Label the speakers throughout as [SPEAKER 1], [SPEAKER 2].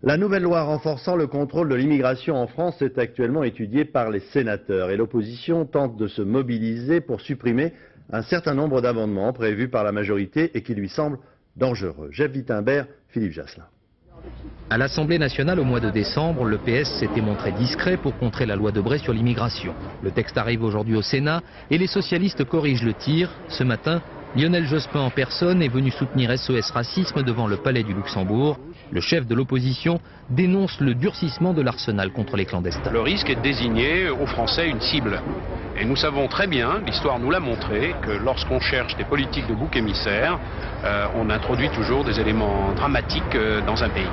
[SPEAKER 1] La nouvelle loi renforçant le contrôle de l'immigration en France est actuellement étudiée par les sénateurs et l'opposition tente de se mobiliser pour supprimer un certain nombre d'amendements prévus par la majorité et qui lui semblent dangereux. Jeff Wittenberg, Philippe Jasselin.
[SPEAKER 2] À l'Assemblée nationale au mois de décembre, le PS s'était montré discret pour contrer la loi Debré sur l'immigration. Le texte arrive aujourd'hui au Sénat et les socialistes corrigent le tir. Ce matin, Lionel Jospin en personne est venu soutenir SOS Racisme devant le Palais du Luxembourg. Le chef de l'opposition dénonce le durcissement de l'arsenal contre les clandestins.
[SPEAKER 3] Le risque est de désigner aux Français une cible. Et nous savons très bien, l'histoire nous l'a montré, que lorsqu'on cherche des politiques de bouc émissaire, on introduit toujours des éléments dramatiques dans un pays.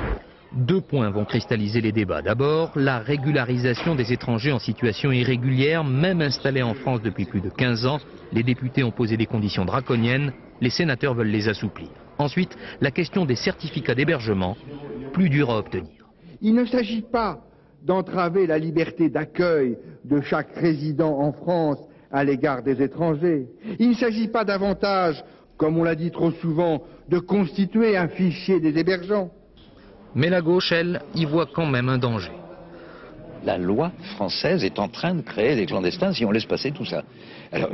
[SPEAKER 2] Deux points vont cristalliser les débats. D'abord, la régularisation des étrangers en situation irrégulière, même installés en France depuis plus de 15 ans. Les députés ont posé des conditions draconiennes, les sénateurs veulent les assouplir. Ensuite, la question des certificats d'hébergement, plus dur à obtenir.
[SPEAKER 4] Il ne s'agit pas d'entraver la liberté d'accueil de chaque résident en France à l'égard des étrangers. Il ne s'agit pas davantage, comme on l'a dit trop souvent, de constituer un fichier des hébergeants.
[SPEAKER 2] Mais la gauche, elle, y voit quand même un danger.
[SPEAKER 5] La loi française est en train de créer des clandestins si on laisse passer tout ça. Alors,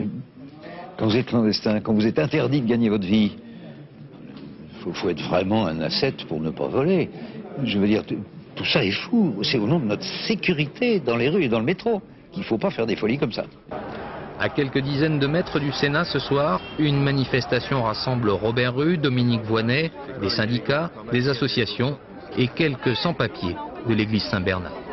[SPEAKER 5] quand vous êtes clandestin, quand vous êtes interdit de gagner votre vie, il faut être vraiment un ascète pour ne pas voler. Je veux dire, tout ça est fou. C'est au nom de notre sécurité dans les rues et dans le métro qu'il ne faut pas faire des folies comme ça.
[SPEAKER 2] À quelques dizaines de mètres du Sénat ce soir, une manifestation rassemble Robert Rue, Dominique Voynet, des syndicats, des associations et quelques sans-papiers de l'église Saint-Bernard.